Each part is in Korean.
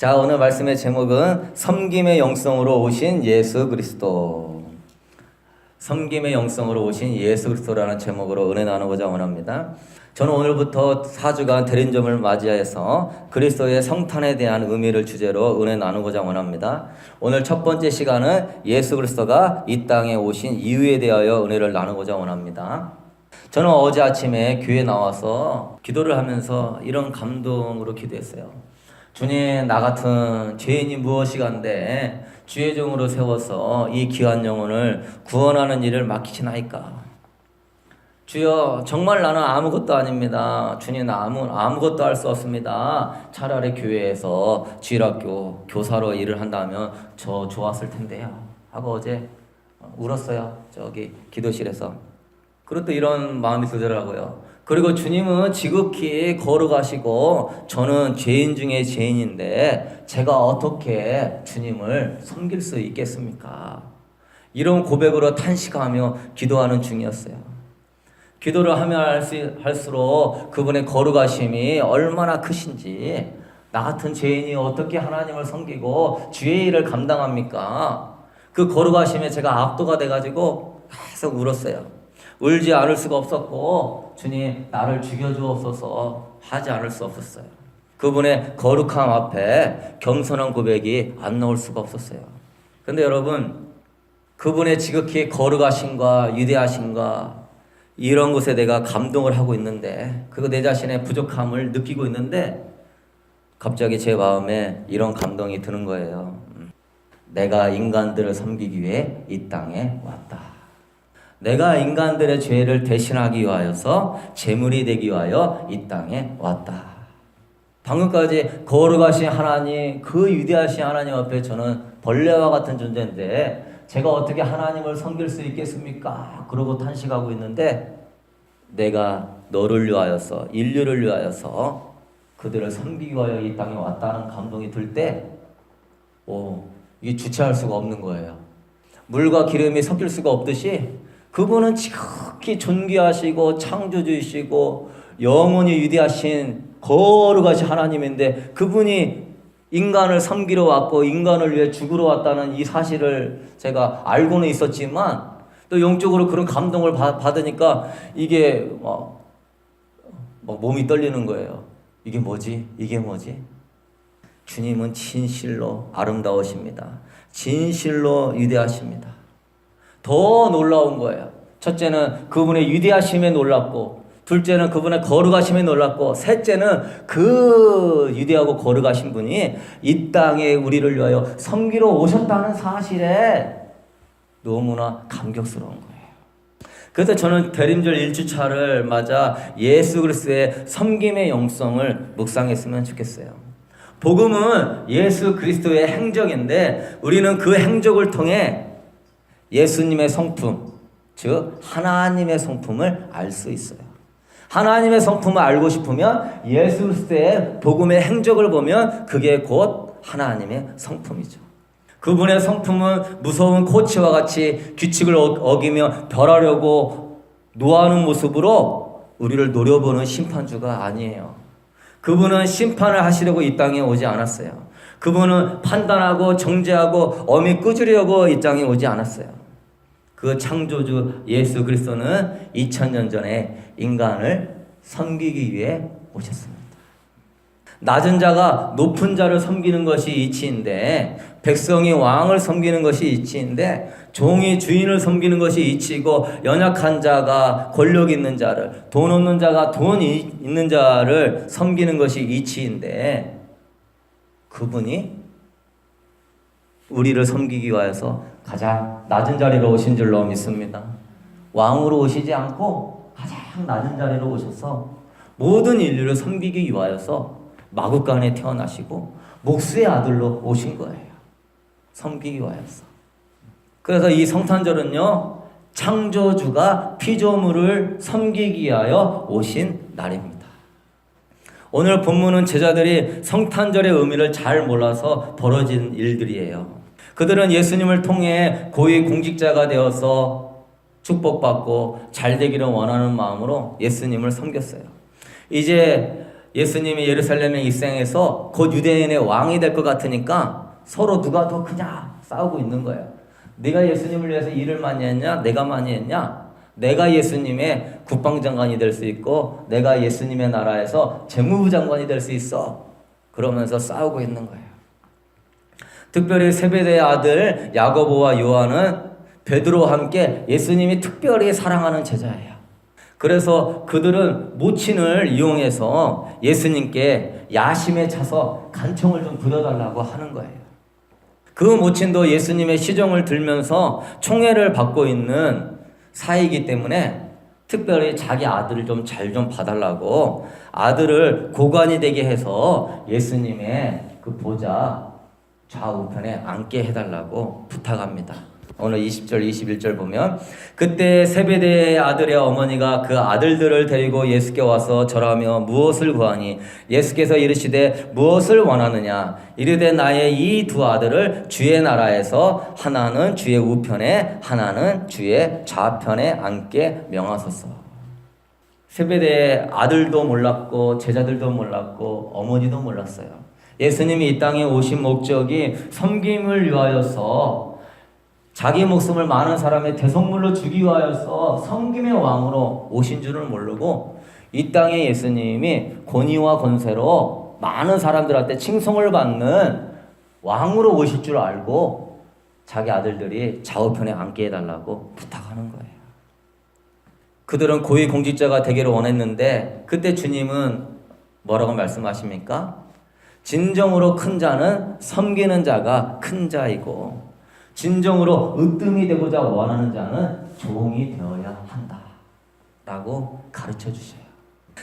자, 오늘 말씀의 제목은 섬김의 영성으로 오신 예수 그리스도. 섬김의 영성으로 오신 예수 그리스도라는 제목으로 은혜 나누고자 원합니다. 저는 오늘부터 4주간 대린점을 맞이해서 그리스도의 성탄에 대한 의미를 주제로 은혜 나누고자 원합니다. 오늘 첫 번째 시간은 예수 그리스도가 이 땅에 오신 이유에 대하여 은혜를 나누고자 원합니다. 저는 어제 아침에 교회에 나와서 기도를 하면서 이런 감동으로 기도했어요. 주님, 나 같은 죄인이 무엇이간데 주의 종으로 세워서 이 귀한 영혼을 구원하는 일을 맡기시나이까. 주여, 정말 나는 아무것도 아닙니다. 주님, 나 아무것도 할 수 없습니다. 차라리 교회에서 주일학교 교사로 일을 한다면 저 좋았을 텐데요 하고 어제 울었어요. 저기 기도실에서. 그리고 또 이런 마음이 들더라고요. 그리고 주님은 지극히 거룩하시고 저는 죄인 중에 죄인인데 제가 어떻게 주님을 섬길 수 있겠습니까? 이런 고백으로 탄식하며 기도하는 중이었어요. 기도를 하면 할수록 그분의 거룩하심이 얼마나 크신지, 나 같은 죄인이 어떻게 하나님을 섬기고 주의 일을 감당합니까? 그 거룩하심에 제가 압도가 돼가지고 계속 울었어요. 울지 않을 수가 없었고, 주님 나를 죽여주옵소서 하지 않을 수 없었어요. 그분의 거룩함 앞에 겸손한 고백이 안 나올 수가 없었어요. 근데 여러분, 그분의 지극히 거룩하심과 위대하심과 이런 것에 내가 감동을 하고 있는데, 그거 내 자신의 부족함을 느끼고 있는데 갑자기 제 마음에 이런 감동이 드는 거예요. 내가 인간들을 섬기기 위해 이 땅에 왔다. 내가 인간들의 죄를 대신하기 위하여서 제물이 되기 위하여 이 땅에 왔다. 방금까지 거룩하신 하나님, 그 위대하신 하나님 앞에 저는 벌레와 같은 존재인데 제가 어떻게 하나님을 섬길 수 있겠습니까? 그러고 탄식하고 있는데, 내가 너를 위하여서, 인류를 위하여서 그들을 섬기기 위하여 이 땅에 왔다는 감동이 들 때, 이게 주체할 수가 없는 거예요. 물과 기름이 섞일 수가 없듯이 그분은 지극히 존귀하시고 창조주이시고 영원히 위대하신 거룩하신 하나님인데, 그분이 인간을 섬기러 왔고 인간을 위해 죽으러 왔다는 이 사실을 제가 알고는 있었지만, 또 영적으로 그런 감동을 받으니까 이게 막 몸이 떨리는 거예요. 이게 뭐지? 이게 뭐지? 주님은 진실로 아름다우십니다. 진실로 위대하십니다. 더 놀라운 거예요. 첫째는 그분의 위대하심에 놀랍고, 둘째는 그분의 거룩하심에 놀랍고, 셋째는 그 위대하고 거룩하신 분이 이 땅에 우리를 위하여 섬기러 오셨다는 사실에 너무나 감격스러운 거예요. 그래서 저는 대림절 1주차를 맞아 예수 그리스도의 섬김의 영성을 묵상했으면 좋겠어요. 복음은 예수 그리스도의 행적인데 우리는 그 행적을 통해 예수님의 성품, 즉 하나님의 성품을 알 수 있어요. 하나님의 성품을 알고 싶으면 예수 그리스도의 복음의 행적을 보면 그게 곧 하나님의 성품이죠. 그분의 성품은 무서운 코치와 같이 규칙을 어기며 벌하려고 노하는 모습으로 우리를 노려보는 심판주가 아니에요. 그분은 심판을 하시려고 이 땅에 오지 않았어요. 그분은 판단하고 정죄하고 엄히 꾸짖으려고 이 땅에 오지 않았어요. 그 창조주 예수 그리스도는 2000년 전에 인간을 섬기기 위해 오셨습니다. 낮은 자가 높은 자를 섬기는 것이 이치인데, 백성이 왕을 섬기는 것이 이치인데, 종이 주인을 섬기는 것이 이치이고, 연약한 자가 권력 있는 자를, 돈 없는 자가 돈 있는 자를 섬기는 것이 이치인데, 그분이 우리를 섬기기 위해서 가장 낮은 자리로 오신 줄로 믿습니다. 왕으로 오시지 않고 가장 낮은 자리로 오셔서 모든 인류를 섬기기 위하여서 마구간에 태어나시고 목수의 아들로 오신 거예요. 섬기기 위하여서. 그래서 이 성탄절은요, 창조주가 피조물을 섬기기 위하여 오신 날입니다. 오늘 본문은 제자들이 성탄절의 의미를 잘 몰라서 벌어진 일들이에요. 그들은 예수님을 통해 고위 공직자가 되어서 축복받고 잘 되기를 원하는 마음으로 예수님을 섬겼어요. 이제 예수님이 예루살렘에 입성해서 곧 유대인의 왕이 될 것 같으니까 서로 누가 더 크냐 싸우고 있는 거예요. 네가 예수님을 위해서 일을 많이 했냐? 내가 많이 했냐? 내가 예수님의 국방장관이 될 수 있고 내가 예수님의 나라에서 재무부 장관이 될 수 있어. 그러면서 싸우고 있는 거예요. 특별히 세베대의 아들 야고보와 요한은 베드로와 함께 예수님이 특별히 사랑하는 제자예요. 그래서 그들은 모친을 이용해서 예수님께 야심에 차서 간청을 좀 부려달라고 하는 거예요. 그 모친도 예수님의 시종을 들면서 총애를 받고 있는 사이이기 때문에 특별히 자기 아들을 좀 잘 좀 봐달라고 아들을 고관이 되게 해서 예수님의 그 보좌 좌우편에 앉게 해달라고 부탁합니다. 오늘 20절 21절 보면 그때 세베대의 아들의 어머니가 그 아들들을 데리고 예수께 와서 절하며 무엇을 구하니 예수께서 이르시되 무엇을 원하느냐 이르되 나의 이 두 아들을 주의 나라에서 하나는 주의 우편에 하나는 주의 좌편에 앉게 명하소서. 세베대의 아들도 몰랐고 제자들도 몰랐고 어머니도 몰랐어요. 예수님이 이 땅에 오신 목적이 섬김을 위하여서 자기 목숨을 많은 사람의 대속물로 주기 위하여서 섬김의 왕으로 오신 줄을 모르고 이 땅에 예수님이 권위와 권세로 많은 사람들한테 칭송을 받는 왕으로 오실 줄 알고 자기 아들들이 좌우편에 앉게 해달라고 부탁하는 거예요. 그들은 고위공직자가 되기를 원했는데 그때 주님은 뭐라고 말씀하십니까? 진정으로 큰 자는 섬기는 자가 큰 자이고 진정으로 으뜸이 되고자 원하는 자는 종이 되어야 한다 라고 가르쳐 주셔요.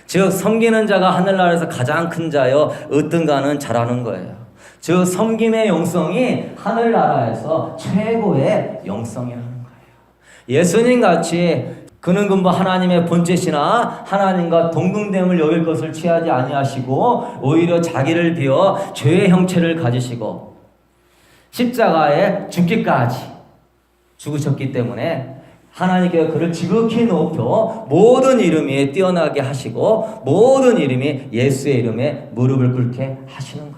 즉 섬기는 자가 하늘나라에서 가장 큰 자여 으뜸가는 자라는 거예요. 즉 섬김의 영성이 하늘나라에서 최고의 영성이라는 거예요. 예수님같이 그는 근본 하나님의 본체시나 하나님과 동등됨을 여길 것을 취하지 아니하시고 오히려 자기를 비워 죄의 형체를 가지시고 십자가에 죽기까지 죽으셨기 때문에 하나님께서 그를 지극히 높여 모든 이름이 뛰어나게 하시고 모든 이름이 예수의 이름에 무릎을 꿇게 하시는 거예요.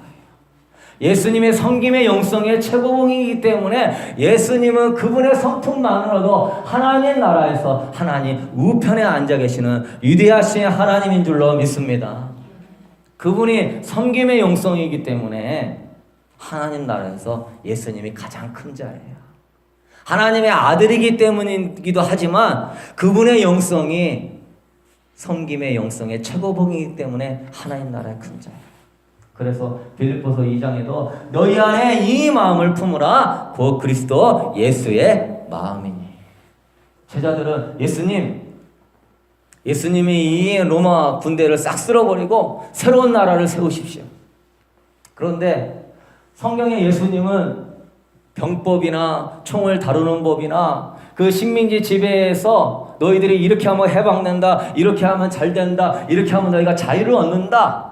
예수님의 섬김의 영성의 최고봉이기 때문에 예수님은 그분의 성품만으로도 하나님 나라에서 하나님 우편에 앉아 계시는 위대하신 하나님인 줄로 믿습니다. 그분이 섬김의 영성이기 때문에 하나님 나라에서 예수님이 가장 큰 자예요. 하나님의 아들이기 때문이기도 하지만 그분의 영성이 섬김의 영성의 최고봉이기 때문에 하나님 나라의 큰 자예요. 그래서 빌립보서 2장에도 너희 안에 이 마음을 품으라 곧 그리스도 예수의 마음이니. 제자들은 예수님이 이 로마 군대를 싹 쓸어버리고 새로운 나라를 세우십시오. 그런데 성경의 예수님은 병법이나 총을 다루는 법이나 그 식민지 지배에서 너희들이 이렇게 하면 해방된다, 이렇게 하면 잘 된다, 이렇게 하면 너희가 자유를 얻는다.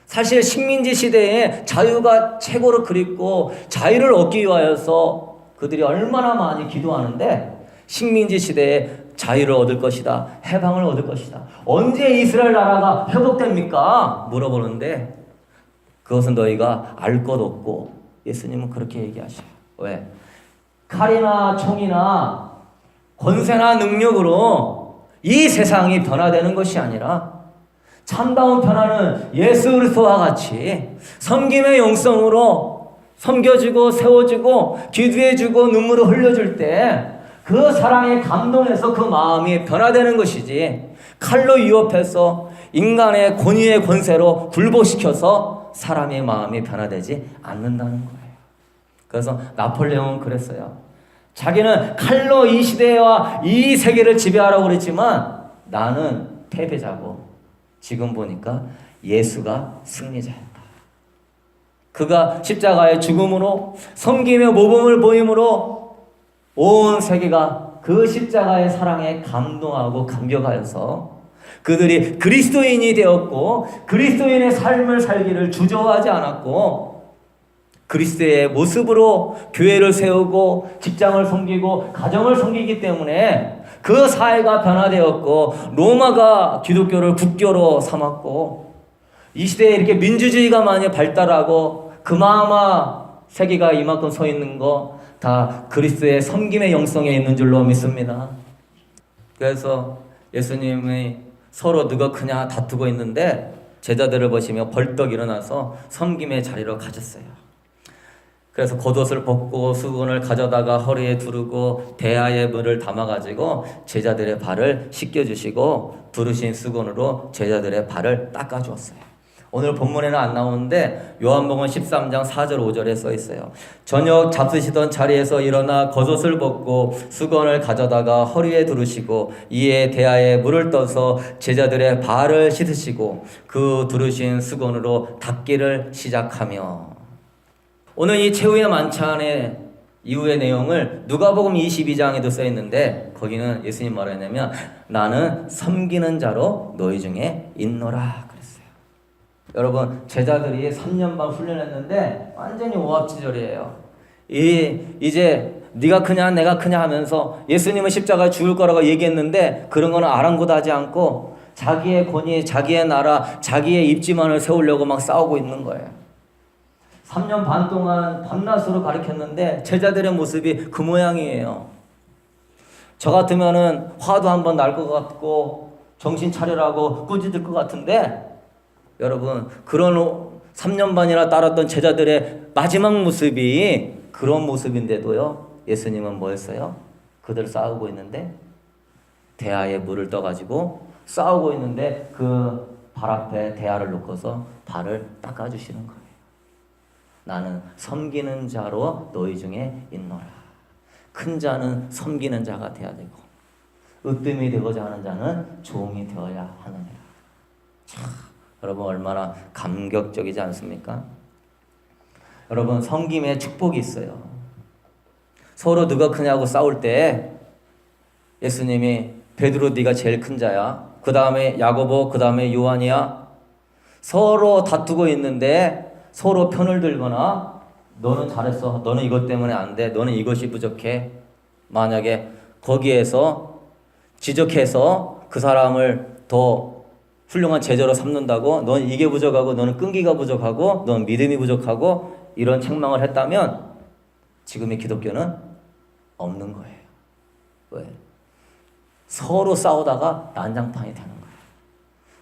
사실 식민지 시대에 자유가 최고로 그립고 자유를 얻기 위하여서 그들이 얼마나 많이 기도하는데 식민지 시대에 자유를 얻을 것이다, 해방을 얻을 것이다. 언제 이스라엘 나라가 회복됩니까? 물어보는데 그것은 너희가 알 것 없고 예수님은 그렇게 얘기하셔요. 왜? 칼이나 총이나 권세나 능력으로 이 세상이 변화되는 것이 아니라 참다운 변화는 예수 그리스도와 같이 섬김의 영성으로 섬겨주고 세워주고 기도해주고 눈물을 흘려줄 때 그 사랑에 감동해서 그 마음이 변화되는 것이지 칼로 위협해서 인간의 권위의 권세로 굴복시켜서 사람의 마음이 변화되지 않는다는 거예요. 그래서 나폴레옹은 그랬어요. 자기는 칼로 이 시대와 이 세계를 지배하라고 그랬지만 나는 패배자고 지금 보니까 예수가 승리자였다. 그가 십자가의 죽음으로 섬김의 모범을 보임으로 온 세계가 그 십자가의 사랑에 감동하고 감격하여서 그들이 그리스도인이 되었고 그리스도인의 삶을 살기를 주저하지 않았고 그리스도의 모습으로 교회를 세우고 직장을 섬기고 가정을 섬기기 때문에 그 사회가 변화되었고 로마가 기독교를 국교로 삼았고 이 시대에 이렇게 민주주의가 많이 발달하고 그마마 세계가 이만큼 서 있는 거 다 그리스도의 섬김의 영성에 있는 줄로 믿습니다. 그래서 예수님이 서로 누가 크냐 다투고 있는데 제자들을 보시며 벌떡 일어나서 섬김의 자리로 가셨어요. 그래서 겉옷을 벗고 수건을 가져다가 허리에 두르고 대야에 물을 담아가지고 제자들의 발을 씻겨주시고 두르신 수건으로 제자들의 발을 닦아주었어요. 오늘 본문에는 안 나오는데 요한복음 13장 4절 5절에 써 있어요. 저녁 잡수시던 자리에서 일어나 겉옷을 벗고 수건을 가져다가 허리에 두르시고 이에 대야에 물을 떠서 제자들의 발을 씻으시고 그 두르신 수건으로 닦기를 시작하며. 오늘 이 최후의 만찬의 이후의 내용을 누가복음 22장에도 써 있는데 거기는 예수님 뭐라 했냐면 나는 섬기는 자로 너희 중에 있노라 그랬어요. 여러분 제자들이 3년 반 훈련했는데 완전히 오합지졸이에요. 이제 네가 크냐 내가 크냐 하면서 예수님은 십자가에 죽을 거라고 얘기했는데 그런 거는 아랑곳하지 않고 자기의 권위, 자기의 나라, 자기의 입지만을 세우려고 막 싸우고 있는 거예요. 3년 반 동안 밤낮으로 가르쳤는데 제자들의 모습이 그 모양이에요. 저 같으면은 화도 한번 날 것 같고 정신 차리라고 꾸짖을 것 같은데 여러분 그런 3년 반이나 따랐던 제자들의 마지막 모습이 그런 모습인데도요 예수님은 뭐였어요? 그들 싸우고 있는데 대야에 물을 떠가지고 싸우고 있는데 그 발 앞에 대야를 놓고서 발을 닦아주시는 거예요. 나는 섬기는 자로 너희 중에 있노라. 큰 자는 섬기는 자가 되어야 되고 으뜸이 되고자 하는 자는 종이 되어야 하느니라. 참, 여러분 얼마나 감격적이지 않습니까? 여러분 섬김에 축복이 있어요. 서로 누가 크냐고 싸울 때 예수님이 베드로 네가 제일 큰 자야. 그 다음에 야고보, 그 다음에 요한이야. 서로 다투고 있는데 서로 편을 들거나 너는 잘했어. 너는 이것 때문에 안 돼. 너는 이것이 부족해. 만약에 거기에서 지적해서 그 사람을 더 훌륭한 제자로 삼는다고 너는 이게 부족하고 너는 끈기가 부족하고 너는 믿음이 부족하고 이런 책망을 했다면 지금의 기독교는 없는 거예요. 왜? 서로 싸우다가 난장판이 되는 거예요.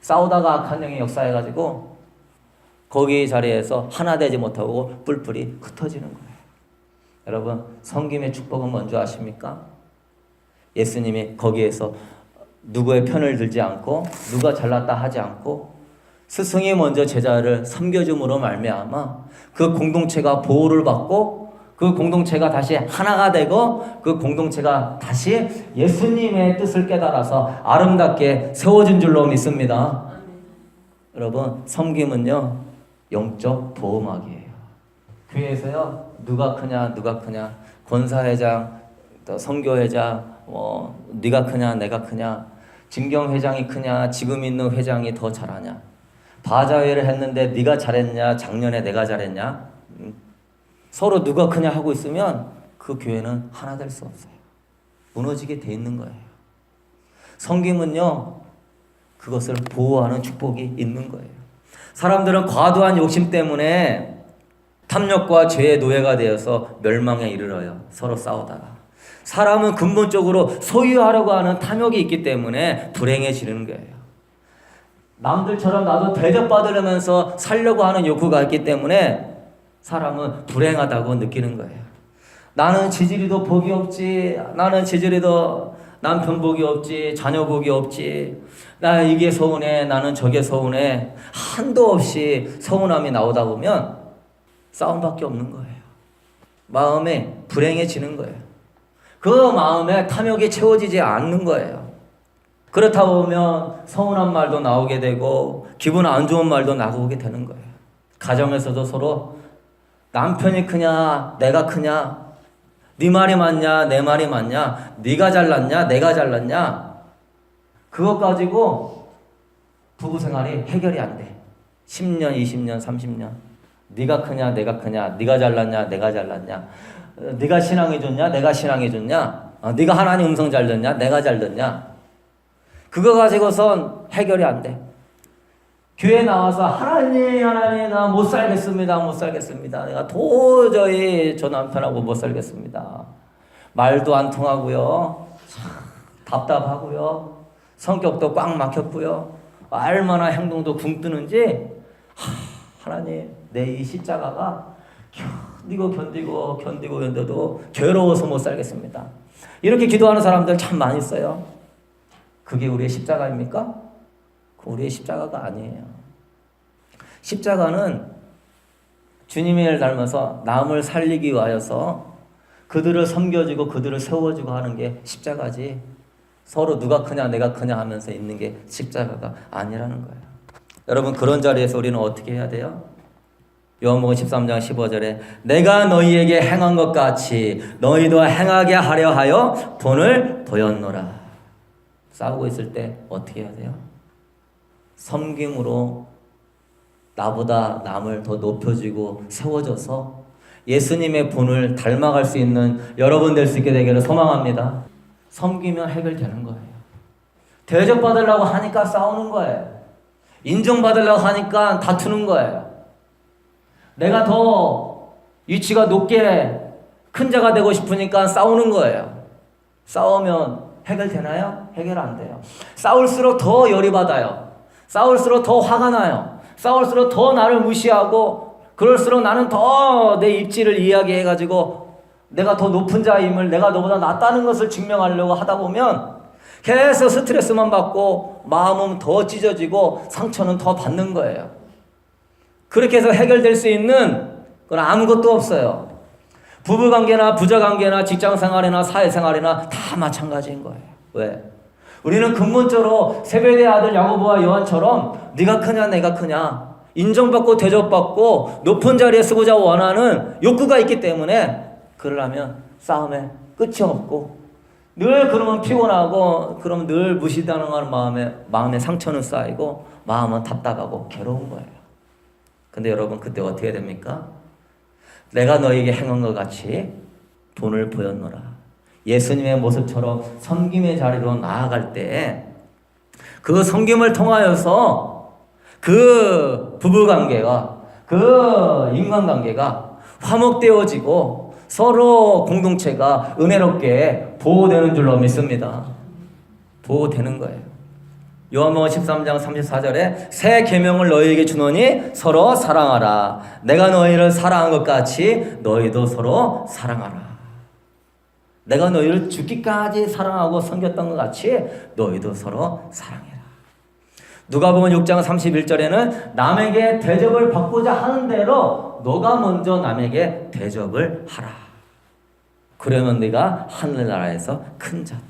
싸우다가 악한 영이 역사해가지고 거기 자리에서 하나 되지 못하고 뿔뿔이 흩어지는 거예요. 여러분 섬김의 축복은 뭔지 아십니까? 예수님이 거기에서 누구의 편을 들지 않고 누가 잘났다 하지 않고 스승이 먼저 제자를 섬겨줌으로 말미암아 그 공동체가 보호를 받고 그 공동체가 다시 하나가 되고 그 공동체가 다시 예수님의 뜻을 깨달아서 아름답게 세워진 줄로 믿습니다. 여러분 섬김은요 영적 보호막이에요. 교회에서요 누가 크냐 권사회장 또 선교회장 네가 크냐 내가 크냐 진경회장이 크냐 지금 있는 회장이 더 잘하냐 바자회를 했는데 네가 잘했냐 작년에 내가 잘했냐 서로 누가 크냐 하고 있으면 그 교회는 하나 될 수 없어요. 무너지게 돼 있는 거예요. 섬김은요 그것을 보호하는 축복이 있는 거예요. 사람들은 과도한 욕심 때문에 탐욕과 죄의 노예가 되어서 멸망에 이르러요. 서로 싸우다가. 사람은 근본적으로 소유하려고 하는 탐욕이 있기 때문에 불행해지는 거예요. 남들처럼 나도 대접받으려면서 살려고 하는 욕구가 있기 때문에 사람은 불행하다고 느끼는 거예요. 나는 지지리도 복이 없지. 나는 지지리도 남편 복이 없지. 자녀 복이 없지. 나 이게 서운해. 나는 저게 서운해. 한도 없이 서운함이 나오다 보면 싸움밖에 없는 거예요. 마음에 불행해지는 거예요. 그 마음에 탐욕이 채워지지 않는 거예요. 그렇다 보면 서운한 말도 나오게 되고 기분 안 좋은 말도 나오게 되는 거예요. 가정에서도 서로 남편이 크냐 내가 크냐 네 말이 맞냐 내 말이 맞냐 네가 잘났냐 내가 잘났냐 그것 가지고 부부 생활이 해결이 안 돼. 10년 20년 30년 네가 크냐 내가 크냐 네가 잘났냐 내가 잘났냐 네가 신앙이 좋냐 내가 신앙이 좋냐 네가 하나님 음성 잘 듣냐 내가 잘 듣냐 그거 가지고선 해결이 안 돼. 교회 나와서 하나님 나 못 살겠습니다. 못 살겠습니다. 내가 도저히 저 남편하고 못 살겠습니다. 말도 안 통하고요. 답답하고요. 성격도 꽉 막혔고요. 얼마나 행동도 붕 뜨는지 하나님 내 이 십자가가 견디고 괴로워서 못 살겠습니다. 이렇게 기도하는 사람들 참 많이 있어요. 그게 우리의 십자가입니까? 우리의 십자가가 아니에요. 십자가는 주님을 닮아서 남을 살리기 위하여서 그들을 섬겨주고 그들을 세워주고 하는 게 십자가지, 서로 누가 크냐 내가 크냐 하면서 있는 게 십자가가 아니라는 거예요. 여러분, 그런 자리에서 우리는 어떻게 해야 돼요? 요한복음 13장 15절에 내가 너희에게 행한 것 같이 너희도 행하게 하려 하여 본을 보였노라. 싸우고 있을 때 어떻게 해야 돼요? 섬김으로 나보다 남을 더 높여주고 세워줘서 예수님의 본을 닮아갈 수 있는 여러분 될 수 있게 되기를 소망합니다. 섬기면 해결되는 거예요. 대접받으려고 하니까 싸우는 거예요. 인정받으려고 하니까 다투는 거예요. 내가 더 위치가 높게 큰 자가 되고 싶으니까 싸우는 거예요. 싸우면 해결되나요? 해결 안 돼요. 싸울수록 더 열이 받아요. 싸울수록 더 화가 나요. 싸울수록 더 나를 무시하고, 그럴수록 나는 더 내 입지를 이야기해가지고 내가 더 높은 자임을, 내가 너보다 낫다는 것을 증명하려고 하다 보면 계속 스트레스만 받고 마음은 더 찢어지고 상처는 더 받는 거예요. 그렇게 해서 해결될 수 있는 건 아무것도 없어요. 부부관계나 부자관계나 직장생활이나 사회생활이나 다 마찬가지인 거예요. 왜? 우리는 근본적으로 세베대의 아들 야고보와 요한처럼 네가 크냐 내가 크냐, 인정받고 대접받고 높은 자리에 서고자 원하는 욕구가 있기 때문에 그러려면 싸움에 끝이 없고 늘 그러면 피곤하고 그러면 늘 무시당하는 마음에 상처는 쌓이고 마음은 답답하고 괴로운 거예요. 근데 여러분, 그때 어떻게 됩니까? 내가 너에게 행한 것 같이 본을 보였노라. 예수님의 모습처럼 섬김의 자리로 나아갈 때 그 섬김을 통하여서 그 부부관계가, 그 인간관계가 화목되어지고 서로 공동체가 은혜롭게 보호되는 줄로 믿습니다. 보호되는 거예요. 요한복음 13장 34절에 새 계명을 너희에게 주노니 서로 사랑하라. 내가 너희를 사랑한 것 같이 너희도 서로 사랑하라. 내가 너희를 죽기까지 사랑하고 섬겼던 것 같이 너희도 서로 사랑해라. 누가복음 6장 31절에는 남에게 대접을 받고자 하는 대로 너가 먼저 남에게 대접을 하라. 그러면 네가 하늘나라에서 큰 자다.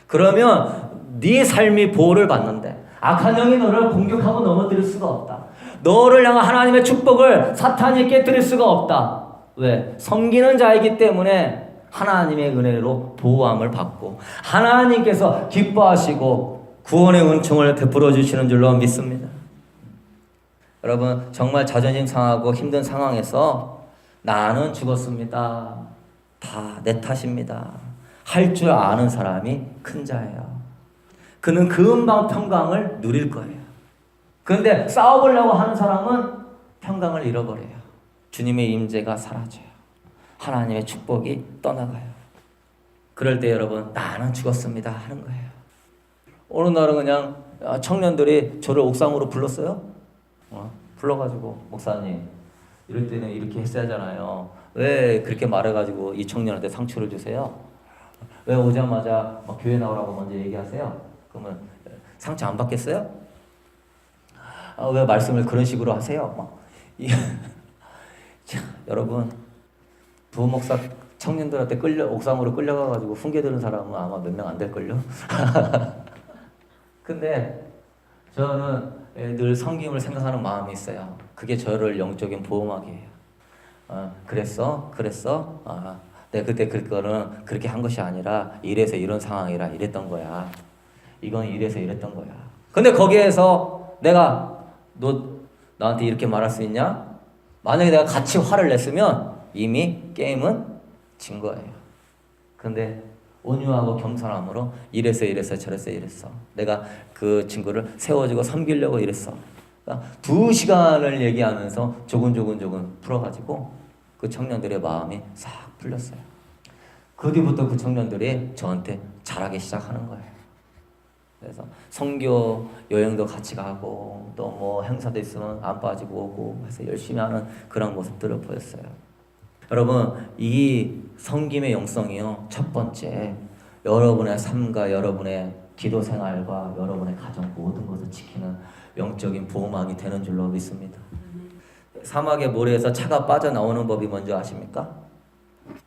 그러면 네 삶이 보호를 받는데 악한 영이 너를 공격하고 넘어뜨릴 수가 없다. 너를 향한 하나님의 축복을 사탄이 깨뜨릴 수가 없다. 왜? 섬기는 자이기 때문에 하나님의 은혜로 보호함을 받고 하나님께서 기뻐하시고 구원의 은총을 베풀어 주시는 줄로 믿습니다. 여러분, 정말 자존심 상하고 힘든 상황에서 나는 죽었습니다, 다 내 탓입니다, 할 줄 아는 사람이 큰 자예요. 그는 금방 평강을 누릴 거예요. 그런데 싸워보려고 하는 사람은 평강을 잃어버려요. 주님의 임재가 사라져요. 하나님의 축복이 떠나가요. 그럴 때 여러분, 나는 죽었습니다 하는 거예요. 어느 날은 그냥 청년들이 저를 옥상으로 불렀어요. 불러가지고, 목사님 이럴 때는 이렇게 했어야 하잖아요. 왜 그렇게 말해가지고 이 청년한테 상처를 주세요? 왜 오자마자 교회 나오라고 먼저 얘기하세요? 그러면 상처 안 받겠어요? 왜 말씀을 그런 식으로 하세요? 여러분, 부목사 청년들한테 옥상으로 끌려가가지고 훈계 들은 사람은 아마 몇 명 안 될걸요? 근데 저는 늘 섬김을 생각하는 마음이 있어요. 그게 저를 영적인 보호막이에요. 그랬어? 내가 그때 그거는 그렇게 한 것이 아니라 이래서 이런 상황이라 이랬던 거야. 이건 이래서 이랬던 거야. 근데 거기에서 내가 너 나한테 이렇게 말할 수 있냐? 만약에 내가 같이 화를 냈으면 이미 게임은 진 거예요. 근데 온유하고 겸손함으로 이래서 저래서 이랬어. 내가 그 친구를 세워주고 섬기려고 이랬어. 그러니까 2시간을 얘기하면서 조금 풀어가지고 그 청년들의 마음이 싹 풀렸어요. 그 뒤부터 그 청년들이 저한테 잘하기 시작하는 거예요. 그래서 선교 여행도 같이 가고 또 뭐 행사도 있으면 안 빠지고 오고 해서 열심히 하는 그런 모습들을 보였어요. 여러분, 이 섬김의 영성이요, 첫 번째, 여러분의 삶과 여러분의 기도 생활과 여러분의 가정 모든 것을 지키는 영적인 보호막이 되는 줄로 믿습니다. 사막의 모래에서 차가 빠져나오는 법이 뭔지 아십니까?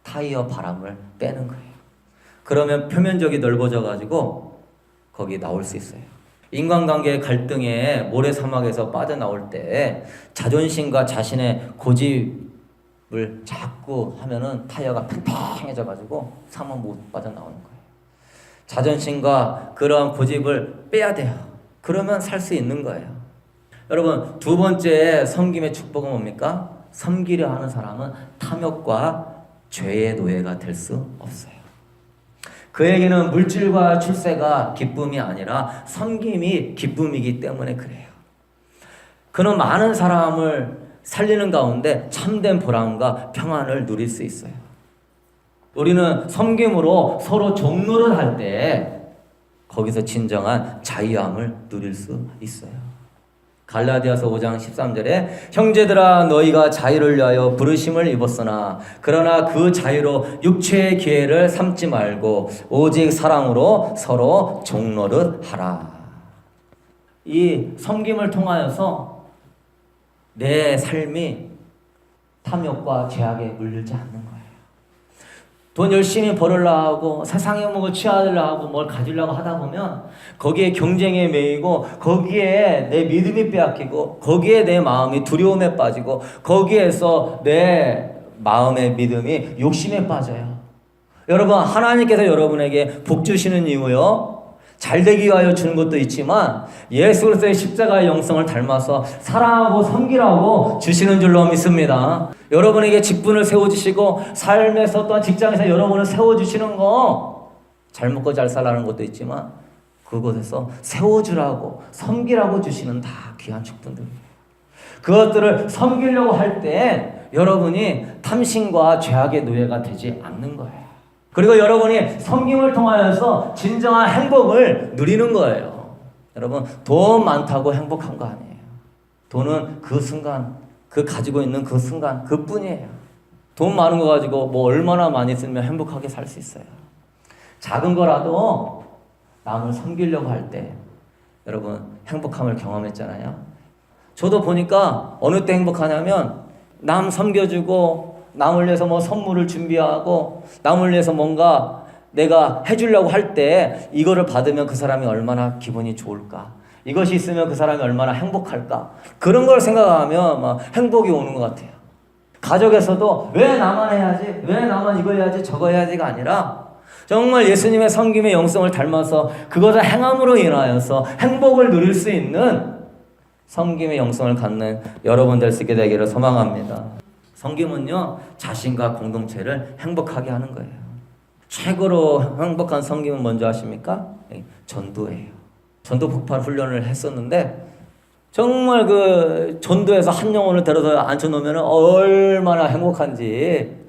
타이어 바람을 빼는 거예요. 그러면 표면적이 넓어져 가지고 거기 나올 수 있어요. 인간관계의 갈등에 모래사막에서 빠져나올 때 자존심과 자신의 고집을 자꾸 하면은 타이어가 팽팽해져 가지고 사막 못 빠져나오는 거예요. 자존심과 그런 고집을 빼야 돼요. 그러면 살 수 있는 거예요. 여러분, 두 번째 섬김의 축복은 뭡니까? 섬기려 하는 사람은 탐욕과 죄의 노예가 될 수 없어요. 그에게는 물질과 출세가 기쁨이 아니라 섬김이 기쁨이기 때문에 그래요. 그는 많은 사람을 살리는 가운데 참된 보람과 평안을 누릴 수 있어요. 우리는 섬김으로 서로 종노를 할 때 거기서 진정한 자유함을 누릴 수 있어요. 갈라디아서 5장 13절에 형제들아 너희가 자유를 위하여 부르심을 입었으나 그러나 그 자유로 육체의 기회를 삼지 말고 오직 사랑으로 서로 종노릇 하라. 이 섬김을 통하여서 내 삶이 탐욕과 죄악에 물들지 않는 거예요. 돈 열심히 벌으려고 하고 세상의 뭐 취하려고 하고 뭘 가지려고 하다 보면 거기에 경쟁에 매이고 거기에 내 믿음이 빼앗기고 거기에 내 마음이 두려움에 빠지고 거기에서 내 마음의 믿음이 욕심에 빠져요. 여러분, 하나님께서 여러분에게 복 주시는 이유요, 잘되기 위하여 주는 것도 있지만 예수 그리스도의 십자가의 영성을 닮아서 사랑하고 섬기라고 주시는 줄로 믿습니다. 여러분에게 직분을 세워주시고 삶에서 또한 직장에서 여러분을 세워주시는 거, 잘 먹고 잘 살라는 것도 있지만 그곳에서 세워주라고 섬기라고 주시는 다 귀한 직분들이에요. 그것들을 섬기려고 할 때 여러분이 탐심과 죄악의 노예가 되지 않는 거예요. 그리고 여러분이 섬김을 통하여서 진정한 행복을 누리는 거예요. 여러분, 돈 많다고 행복한 거 아니에요. 돈은 그 순간, 그 가지고 있는 그 순간 그뿐이에요. 돈 많은 거 가지고 뭐 얼마나 많이 쓰면 행복하게 살 수 있어요. 작은 거라도 남을 섬기려고 할 때 여러분 행복함을 경험했잖아요. 저도 보니까 어느 때 행복하냐면 남 섬겨주고 남을 위해서 뭐 선물을 준비하고 남을 위해서 뭔가 내가 해주려고 할 때 이거를 받으면 그 사람이 얼마나 기분이 좋을까, 이것이 있으면 그 사람이 얼마나 행복할까, 그런 걸 생각하면 막 행복이 오는 것 같아요. 가족에서도 왜 나만 해야지, 왜 나만 이거 해야지 저거 해야지가 아니라 정말 예수님의 섬김의 영성을 닮아서 그것을 행함으로 인하여서 행복을 누릴 수 있는 섬김의 영성을 갖는 여러분 될 수 있게 되기를 소망합니다. 섬김은요, 자신과 공동체를 행복하게 하는 거예요. 최고로 행복한 섬김은 뭔지 아십니까? 전도예요. 전도 폭발 훈련을 했었는데 정말 그 전도에서 한 영혼을 데려서 앉혀놓으면 얼마나 행복한지.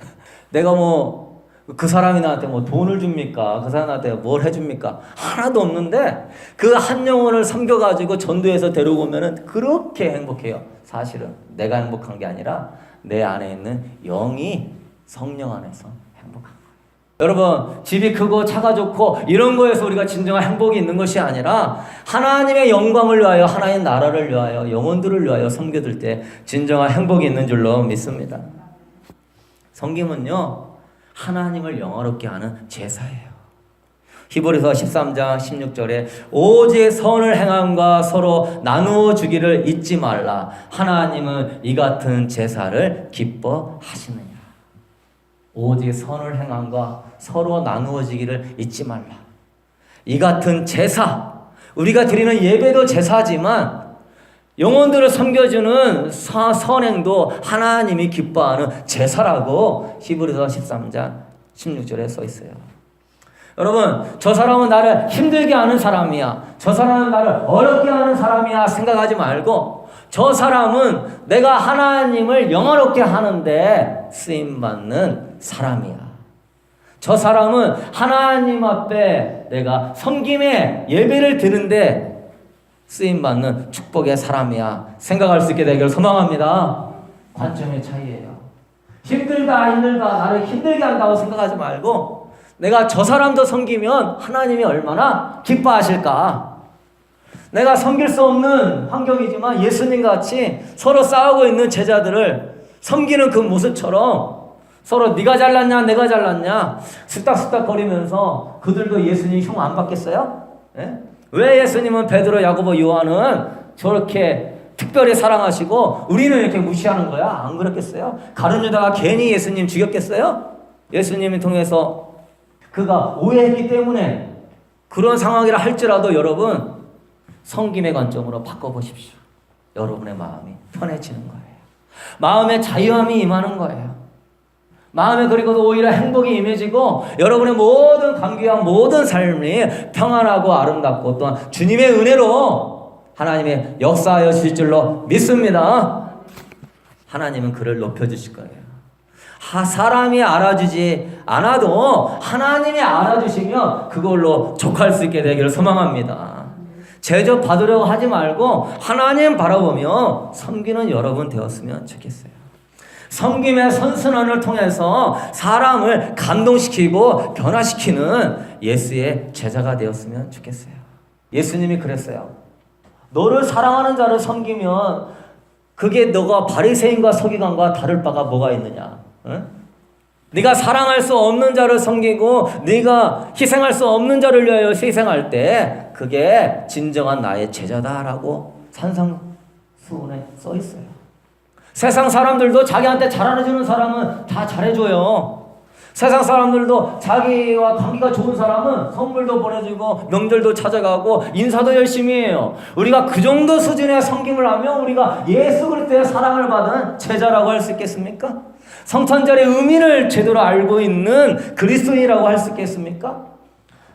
내가 뭐 그 사람이 나한테 뭐 돈을 줍니까? 그 사람한테 뭘 해줍니까? 하나도 없는데 그 한 영혼을 섬겨가지고 전도해서 데려오면은 그렇게 행복해요. 사실은 내가 행복한 게 아니라 내 안에 있는 영이 성령 안에서 행복한 거예요. 여러분, 집이 크고 차가 좋고 이런 거에서 우리가 진정한 행복이 있는 것이 아니라 하나님의 영광을 위하여, 하나님의 나라를 위하여, 영혼들을 위하여 섬겨줄 때 진정한 행복이 있는 줄로 믿습니다. 섬김은요, 하나님을 영화롭게 하는 제사예요. 히브리서 13장 16절에 오직 선을 행함과 서로 나누어 주기를 잊지 말라. 하나님은 이 같은 제사를 기뻐하시느니라. 오직 선을 행함과 서로 나누어 주기를 잊지 말라. 이 같은 제사, 우리가 드리는 예배도 제사지만 영혼들을 섬겨주는 선행도 하나님이 기뻐하는 제사라고 히브리서 13장 16절에 써 있어요. 여러분, 저 사람은 나를 힘들게 하는 사람이야, 저 사람은 나를 어렵게 하는 사람이야 생각하지 말고 저 사람은 내가 하나님을 영화롭게 하는데 쓰임받는 사람이야. 저 사람은 하나님 앞에 내가 섬김의 예배를 드는데 쓰임받는 축복의 사람이야. 생각할 수 있게 되기를 소망합니다. 관점의 차이예요. 힘들다 나를 힘들게 한다고 생각하지 말고 내가 저 사람도 섬기면 하나님이 얼마나 기뻐하실까. 내가 섬길 수 없는 환경이지만 예수님과 같이 서로 싸우고 있는 제자들을 섬기는 그 모습처럼 서로 네가 잘났냐 내가 잘났냐 쓱닥쓱닥 거리면서 그들도 예수님 흉 안 받겠어요? 예? 왜 예수님은 베드로, 야고보, 요한은 저렇게 특별히 사랑하시고 우리는 이렇게 무시하는 거야? 안 그렇겠어요? 가룟 유다가 괜히 예수님 죽였겠어요? 예수님을 통해서 그가 오해했기 때문에 그런 상황이라 할지라도 여러분 섬김의 관점으로 바꿔보십시오. 여러분의 마음이 편해지는 거예요. 마음의 자유함이 임하는 거예요. 마음에 그리고 오히려 행복이 임해지고 여러분의 모든 관계와 모든 삶이 평안하고 아름답고 또한 주님의 은혜로 하나님의 역사하여 주실 줄로 믿습니다. 하나님은 그를 높여주실 거예요. 사람이 알아주지 않아도 하나님이 알아주시면 그걸로 족할 수 있게 되기를 소망합니다. 제접 받으려고 하지 말고 하나님 바라보며 섬기는 여러분 되었으면 좋겠어요. 섬김의 선순환을 통해서 사람을 감동시키고 변화시키는 예수의 제자가 되었으면 좋겠어요. 예수님이 그랬어요. 너를 사랑하는 자를 섬기면 그게 너가 바리새인과 서기관과 다를 바가 뭐가 있느냐? 응? 네가 사랑할 수 없는 자를 섬기고 네가 희생할 수 없는 자를 위하여 희생할 때 그게 진정한 나의 제자다라고 산상수훈에 써 있어요. 세상 사람들도 자기한테 잘해주는 사람은 다 잘해줘요. 세상 사람들도 자기와 관계가 좋은 사람은 선물도 보내주고 명절도 찾아가고 인사도 열심히 해요. 우리가 그 정도 수준의 섬김을 하면 우리가 예수 그리스도의 사랑을 받은 제자라고 할 수 있겠습니까? 성탄절의 의미를 제대로 알고 있는 그리스도인이라고 할 수 있겠습니까?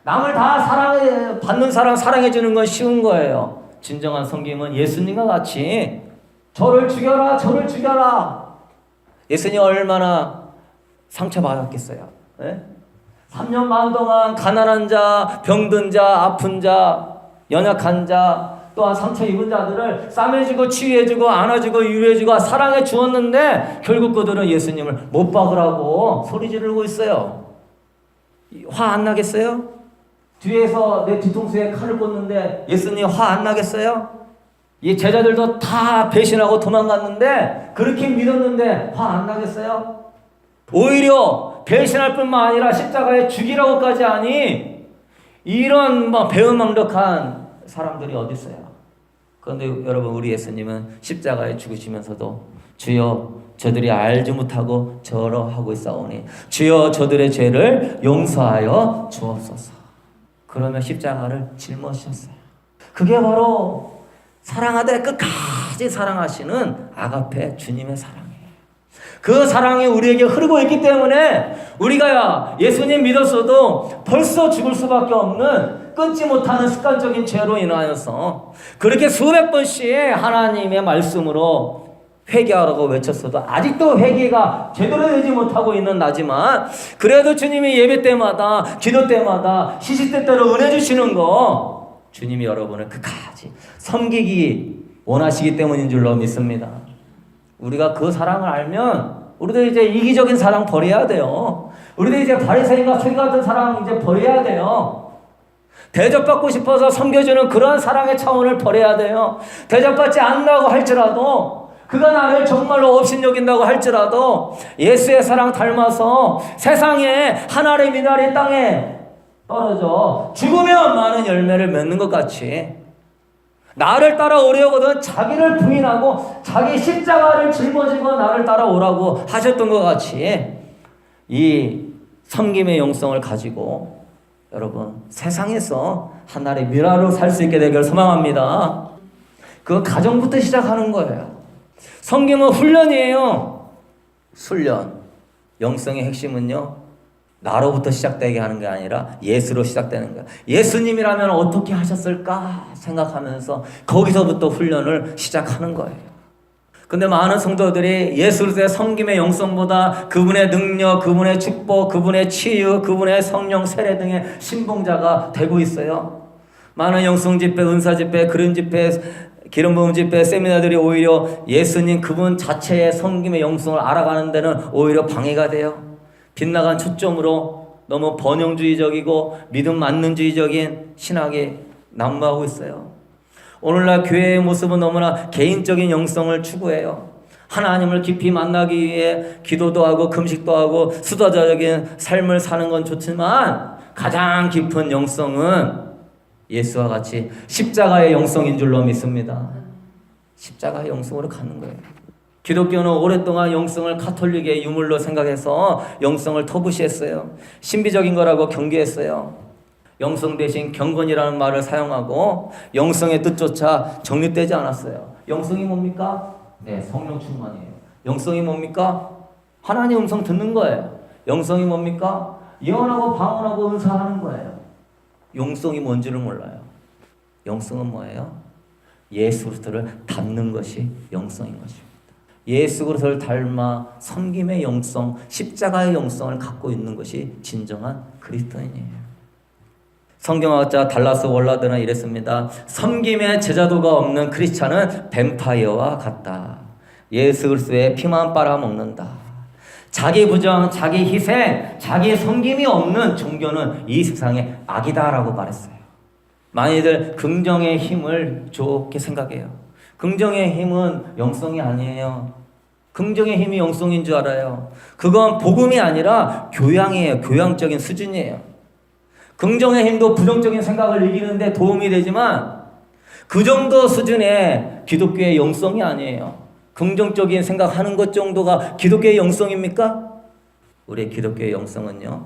남을 다 받는 사람 사랑해주는 건 쉬운 거예요. 진정한 섬김은 예수님과 같이 저를 죽여라 저를 죽여라. 예수님 얼마나 상처받았겠어요. 네? 3년 반 동안 가난한 자, 병든 자, 아픈 자, 연약한 자, 또한 상처 입은 자들을 싸매주고 치유해주고 안아주고 위로해주고 사랑해 주었는데 결국 그들은 예수님을 못 박으라고 소리 지르고 있어요. 화 안 나겠어요? 뒤에서 내 뒤통수에 칼을 꽂는데 예수님 화 안 나겠어요? 이 제자들도 다 배신하고 도망갔는데 그렇게 믿었는데 화 안 나겠어요? 오히려 배신할 뿐만 아니라 십자가에 죽이라고까지 하니 이런 배은망덕한 사람들이 어디 있어요? 그런데 여러분 우리 예수님은 십자가에 죽으시면서도 주여 저들이 알지 못하고 저러 하고 있사오니 주여 저들의 죄를 용서하여 주옵소서. 그러면 십자가를 짊어지셨어요. 그게 바로 사랑하되 끝까지 사랑하시는 아가페 주님의 사랑이에요. 그 사랑이 우리에게 흐르고 있기 때문에 우리가 예수님 믿었어도 벌써 죽을 수밖에 없는 끊지 못하는 습관적인 죄로 인하여서 그렇게 수백 번씩 하나님의 말씀으로 회개하라고 외쳤어도 아직도 회개가 제대로 되지 못하고 있는 나지만 그래도 주님이 예배 때마다 기도 때마다 시시때때로 은혜 주시는 거 주님이 여러분을 끝까지 섬기기 원하시기 때문인 줄로 믿습니다. 우리가 그 사랑을 알면 우리도 이제 이기적인 사랑 버려야 돼요. 우리도 이제 바리새인과 서기 같은 사랑 이제 버려야 돼요. 대접받고 싶어서 섬겨주는 그런 사랑의 차원을 버려야 돼요. 대접받지 않는다고 할지라도 그가 나를 정말로 업신여긴다고 할지라도 예수의 사랑 닮아서 세상에 하늘의 미나리 땅에 떨어져 죽으면 많은 열매를 맺는 것 같이 나를 따라오려거든 자기를 부인하고 자기 십자가를 짊어지고 나를 따라오라고 하셨던 것 같이 이 섬김의 영성을 가지고 여러분 세상에서 하나의 미라로 살 수 있게 되길 소망합니다. 그 가정부터 시작하는 거예요. 섬김은 훈련이에요. 훈련. 영성의 핵심은요. 나로부터 시작되게 하는 게 아니라 예수로 시작되는 거야. 예수님이라면 어떻게 하셨을까 생각하면서 거기서부터 훈련을 시작하는 거예요. 근데 많은 성도들이 예수 그리스도의 섬김의 영성보다 그분의 능력, 그분의 축복, 그분의 치유, 그분의 성령 세례 등의 신봉자가 되고 있어요. 많은 영성 집회, 은사 집회, 그림 집회, 기름 부음 집회, 세미나들이 오히려 예수님 그분 자체의 섬김의 영성을 알아가는 데는 오히려 방해가 돼요. 빗나간 초점으로 너무 번영주의적이고 믿음 만능주의적인 신학이 난무하고 있어요. 오늘날 교회의 모습은 너무나 개인적인 영성을 추구해요. 하나님을 깊이 만나기 위해 기도도 하고 금식도 하고 수도자적인 삶을 사는 건 좋지만 가장 깊은 영성은 예수와 같이 십자가의 영성인 줄로 믿습니다. 십자가의 영성으로 가는 거예요. 기독교는 오랫동안 영성을 가톨릭의 유물로 생각해서 영성을 터부시했어요. 신비적인 거라고 경계했어요. 영성 대신 경건이라는 말을 사용하고 영성의 뜻조차 정립되지 않았어요. 영성이 뭡니까? 네, 성령 충만이에요. 영성이 뭡니까? 하나님 음성 듣는 거예요. 영성이 뭡니까? 예언하고 방언하고 은사하는 거예요. 영성이 뭔지를 몰라요. 영성은 뭐예요? 예수 그리스도를 닮는 것이 영성인 것입니다. 예수 그리스도를 닮아 섬김의 영성, 십자가의 영성을 갖고 있는 것이 진정한 그리스도인이에요. 성경학자 달라스 월라드는 이랬습니다. 섬김의 제자도가 없는 크리스찬은 뱀파이어와 같다. 예수 그리스도의 피만 빨아먹는다. 자기 부정, 자기 희생, 자기 섬김이 없는 종교는 이 세상의 악이다라고 말했어요. 많이들 긍정의 힘을 좋게 생각해요. 긍정의 힘은 영성이 아니에요. 긍정의 힘이 영성인 줄 알아요. 그건 복음이 아니라 교양이에요. 교양적인 수준이에요. 긍정의 힘도 부정적인 생각을 이기는데 도움이 되지만 그 정도 수준의 기독교의 영성이 아니에요. 긍정적인 생각하는 것 정도가 기독교의 영성입니까? 우리의 기독교의 영성은요,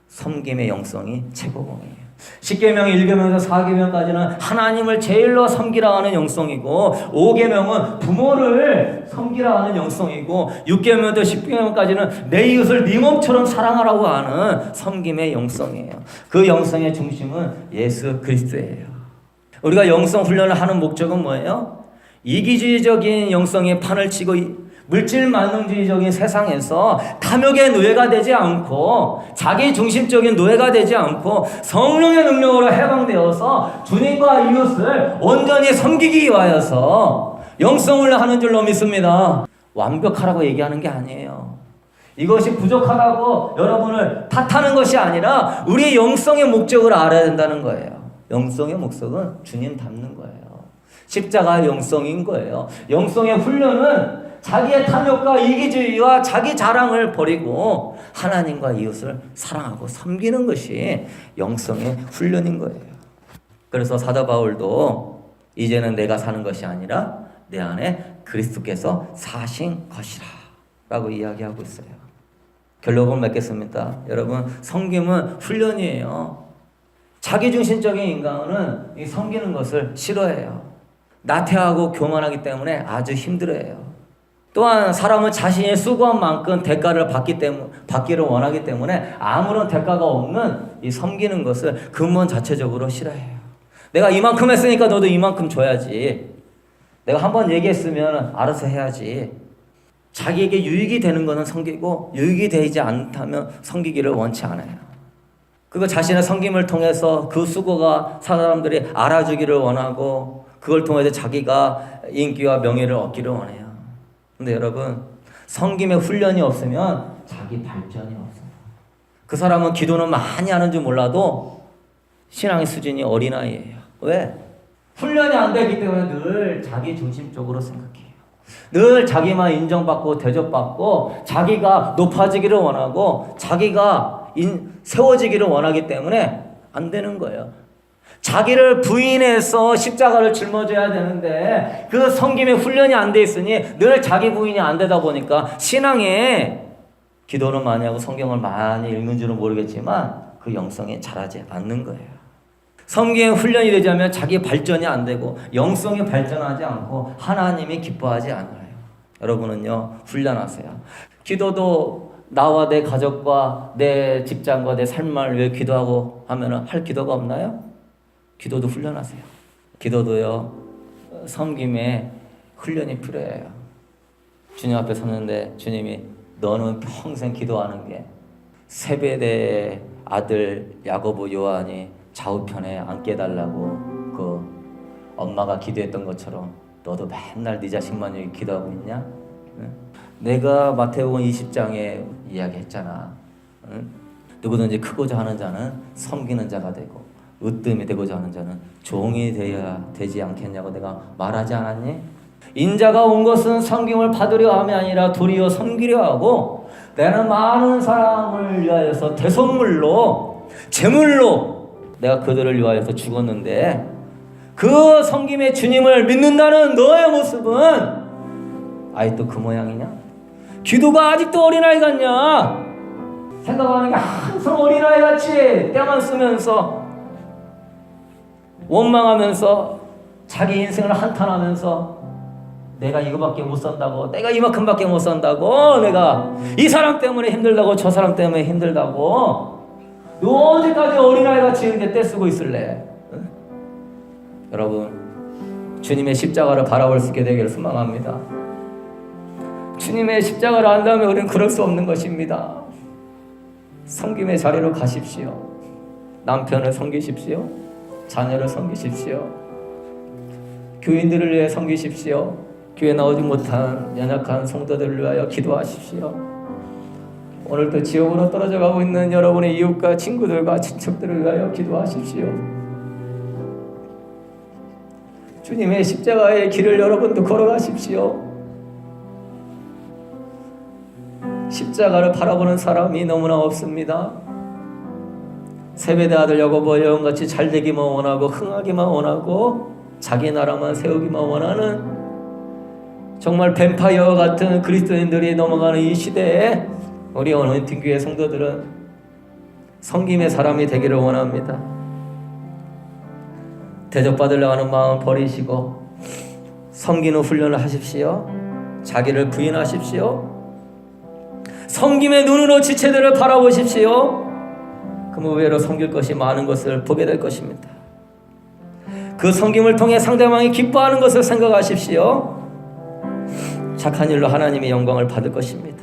섬김의 영성이 최고봉이에요. 10계명, 1계명에서 4계명까지는 하나님을 제일로 섬기라 하는 영성이고 5계명은 부모를 섬기라 하는 영성이고 6계명부터 10계명까지는 내 이웃을 네 몸처럼 사랑하라고 하는 섬김의 영성이에요. 그 영성의 중심은 예수 그리스도예요. 우리가 영성 훈련을 하는 목적은 뭐예요? 이기주의적인 영성에 판을 치고 물질 만능주의적인 세상에서 탐욕의 노예가 되지 않고 자기 중심적인 노예가 되지 않고 성령의 능력으로 해방되어서 주님과 이웃을 온전히 섬기기 위하여서 영성을 하는 줄로 믿습니다. 완벽하라고 얘기하는 게 아니에요. 이것이 부족하다고 여러분을 탓하는 것이 아니라 우리의 영성의 목적을 알아야 된다는 거예요. 영성의 목적은 주님 닮는 거예요. 십자가의 영성인 거예요. 영성의 훈련은 자기의 탐욕과 이기주의와 자기 자랑을 버리고 하나님과 이웃을 사랑하고 섬기는 것이 영성의 훈련인 거예요. 그래서 사도 바울도 이제는 내가 사는 것이 아니라 내 안에 그리스도께서 사신 것이라 라고 이야기하고 있어요. 결론을 맺겠습니다. 여러분, 섬김은 훈련이에요. 자기중심적인 인간은 이 섬기는 것을 싫어해요. 나태하고 교만하기 때문에 아주 힘들어해요. 또한 사람은 자신이 수고한 만큼 대가를 받기를 원하기 때문에 아무런 대가가 없는 이 섬기는 것을 근본 자체적으로 싫어해요. 내가 이만큼 했으니까 너도 이만큼 줘야지. 내가 한번 얘기했으면 알아서 해야지. 자기에게 유익이 되는 것은 섬기고 유익이 되지 않다면 섬기기를 원치 않아요. 그거 자신의 섬김을 통해서 그 수고가 사람들이 알아주기를 원하고 그걸 통해서 자기가 인기와 명예를 얻기를 원해요. 근데 여러분, 섬김의 훈련이 없으면 자기 발전이 없어요. 그 사람은 기도는 많이 하는 줄 몰라도 신앙의 수준이 어린아이예요. 왜? 훈련이 안 되기 때문에 늘 자기 중심적으로 생각해요. 늘 자기만 인정받고 대접받고 자기가 높아지기를 원하고 자기가 세워지기를 원하기 때문에 안 되는 거예요. 자기를 부인해서 십자가를 짊어져야 되는데 그 섬김의 훈련이 안 돼 있으니 늘 자기 부인이 안 되다 보니까 신앙에 기도는 많이 하고 성경을 많이 읽는 줄은 모르겠지만 그 영성이 자라지 않는 거예요. 섬김의 훈련이 되지 않으면 자기 발전이 안 되고 영성이 발전하지 않고 하나님이 기뻐하지 않아요. 여러분은요, 훈련하세요. 기도도 나와 내 가족과 내 직장과 내 삶을 위해 기도하고 하면 할 기도가 없나요? 기도도 훈련하세요. 기도도요, 섬김의 훈련이 필요해요. 주님 앞에 섰는데 주님이 너는 평생 기도하는 게 세베대의 아들 야고보 요한이 좌우편에 앉게 해달라고 그 엄마가 기도했던 것처럼 너도 맨날 네 자식만 여기 기도하고 있냐? 응? 내가 마태복음 20장에 이야기했잖아. 응? 누구든지 크고자 하는 자는 섬기는 자가 되고 으뜸이 되고자 하는 자는 종이 되어야 되지 않겠냐고 내가 말하지 않았니? 인자가 온 것은 섬김을 받으려 함이 아니라 도리어 섬기려 하고 내는 많은 사람을 위하여서 대속물로 제물로 내가 그들을 위하여서 죽었는데 그 섬김의 주님을 믿는다는 너의 모습은 아직도 그 모양이냐? 기도가 아직도 어린아이 같냐? 생각하는 게 항상 어린아이 같이 때만 쓰면서 원망하면서 자기 인생을 한탄하면서 내가 이거밖에 못 산다고, 내가 이만큼밖에 못 산다고, 내가 이 사람 때문에 힘들다고, 저 사람 때문에 힘들다고. 너 언제까지 어린아이 같이 이렇게 떼쓰고 있을래? 응? 여러분, 주님의 십자가를 바라볼 수 있게 되기를 소망합니다. 주님의 십자가를 안다면 우리는 그럴 수 없는 것입니다. 섬김의 자리로 가십시오. 남편을 섬기십시오. 자녀를 섬기십시오. 교인들을 위해 섬기십시오. 교회 나오지 못한 연약한 성도들을 위하여 기도하십시오. 오늘도 지옥으로 떨어져 가고 있는 여러분의 이웃과 친구들과 친척들을 위하여 기도하십시오. 주님의 십자가의 길을 여러분도 걸어가십시오. 십자가를 바라보는 사람이 너무나 없습니다. 세베대 아들 야고보 요한같이 잘되기만 원하고 흥하기만 원하고 자기 나라만 세우기만 원하는 정말 뱀파이어 같은 그리스도인들이 넘어가는 이 시대에 우리 어노인팅 교회 성도들은 섬김의 사람이 되기를 원합니다. 대접받으려고 하는 마음 버리시고 섬기는 훈련을 하십시오. 자기를 부인하십시오. 섬김의 눈으로 지체들을 바라보십시오. 그 무배로 섬길 것이 많은 것을 보게 될 것입니다. 그 섬김을 통해 상대방이 기뻐하는 것을 생각하십시오. 착한 일로 하나님의 영광을 받을 것입니다.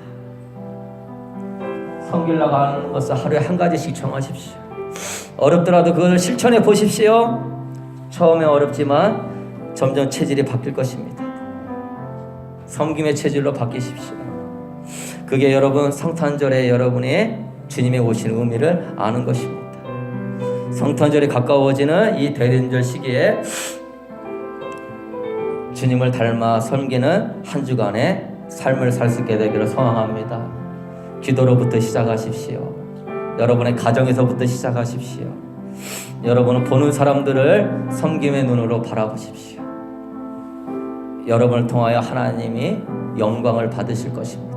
섬기려고 하는 것을 하루에 한 가지씩 정하십시오. 어렵더라도 그것을 실천해 보십시오. 처음에 어렵지만 점점 체질이 바뀔 것입니다. 섬김의 체질로 바뀌십시오. 그게 여러분 성탄절에 여러분의 주님의 오신 의미를 아는 것입니다. 성탄절이 가까워지는 이 대림절 시기에 주님을 닮아 섬기는 한 주간의 삶을 살 수 있게 되기를 소망합니다. 기도로부터 시작하십시오. 여러분의 가정에서부터 시작하십시오. 여러분은 보는 사람들을 섬김의 눈으로 바라보십시오. 여러분을 통하여 하나님이 영광을 받으실 것입니다.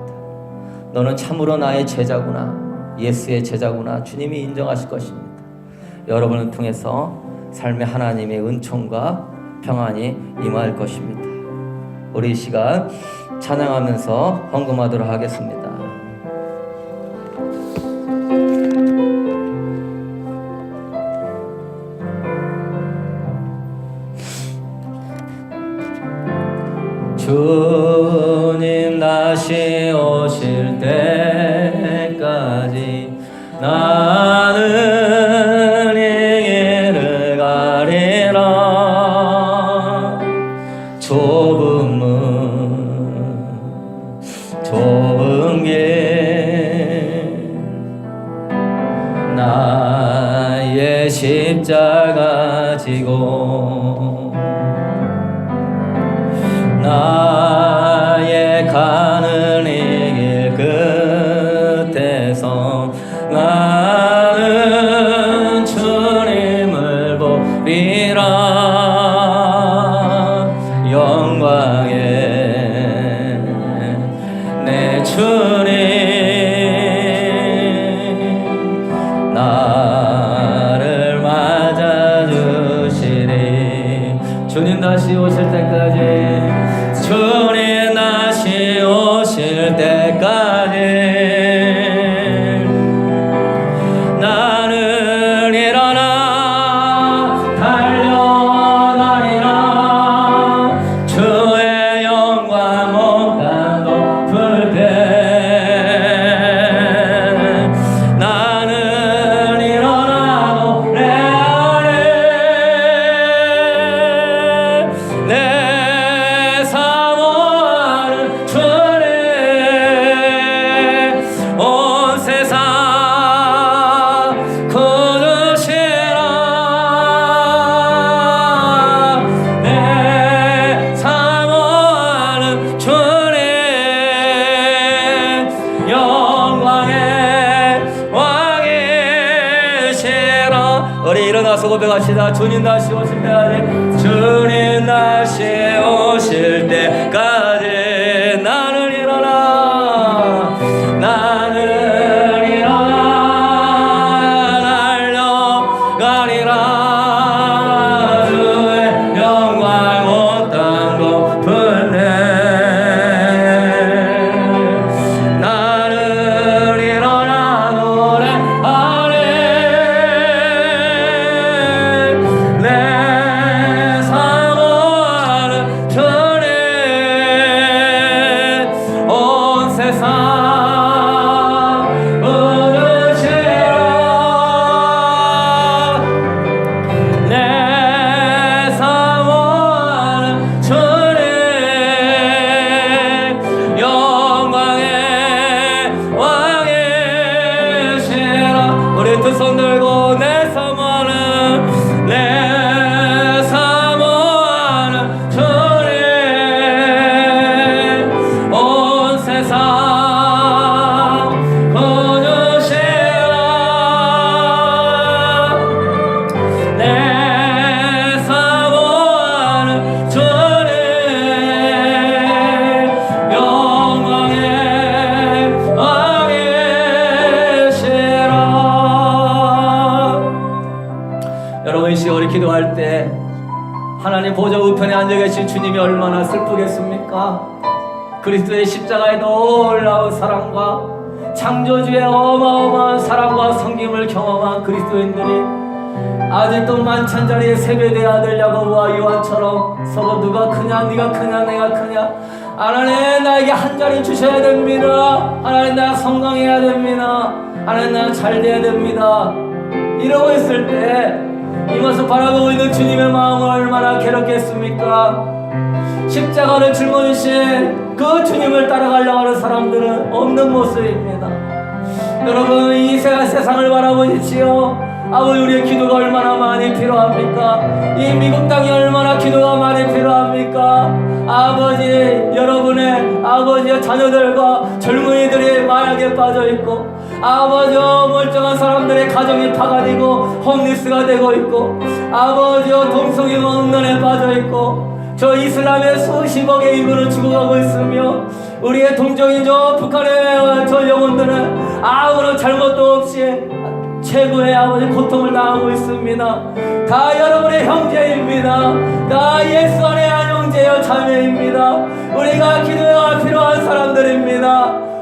너는 참으로 나의 제자구나, 예수의 제자구나, 주님이 인정하실 것입니다. 여러분을 통해서 삶의 하나님의 은총과 평안이 임할 것입니다. 우리 이 시간 찬양하면서 헌금하도록 하겠습니다. 주님 다시 오실 때까지 나는 이 길을 가리라. 좁은 문 좁은 길 나의 십자가 지고 나의 가는 이 길 끝에서 나는 주님을 보리라. 영광의 내 주님 나를 맞아주시리. 주님 다시 오실 때까지 우리 일어나서 고백합시다. 주님 다시 오실 때까지, 주님 다시 오실 때까지 나는 일어나, 나는 일어나 달려가리라. 주의 영광 온 땅 높은데 나는 일어나 노래하네. 내 사모하는 주님, 온 세상 부르시라. 내 사모하는 주님, 영광의 왕이시라. 우리 두 손 들고 내 사모하는, 내 사모하는 주님, 온 세상 거두시라. 내 사모하는 주님, 영광의 왕이시라. 여러분, 이 시간 우리 기도할 때 하나님 보좌 우편에 앉아 계신 주님이 얼마나 슬프겠습니까? 그리스도의 십자가의 놀라운 사랑과 창조주의 어마어마한 사랑과 섬김을 경험한 그리스도인들이 아직도 만찬자리에 세배대 아들 야고보와 요한처럼 서로 누가 크냐, 네가 크냐, 내가 크냐, 하나님 나에게 한 자리 주셔야 됩니다, 하나님 나 성공해야 됩니다, 하나님 나 잘 돼야 됩니다, 이러고 있을 때 이 모습 바라보고 있는 주님의 마음은 얼마나 괴롭겠습니까? 십자가를 짊어지신 그 주님을 따라가려고 하는 사람들은 없는 모습입니다. 여러분, 이 세상을 바라보십시오. 아버지, 우리의 기도가 얼마나 많이 필요합니까? 이 미국 땅이 얼마나 기도가 많이 필요합니까? 아버지, 여러분의 아버지의 자녀들과 젊은이들이 마약에 빠져있고, 아버지 멀쩡한 사람들의 가정이 파가되고 홈리스가 되고 있고, 아버지 동성애 원론에 빠져있고, 저 이슬람의 수십억의 인구는 죽어가고 있으며, 우리의 동정인 저 북한의 저 영혼들은 아무런 잘못도 없이 최고의 아버지 고통을 당하고 있습니다. 다 여러분의 형제입니다. 다 예수 안에 한 형제여 자매입니다. 우리가 기도가 필요한 사람들입니다.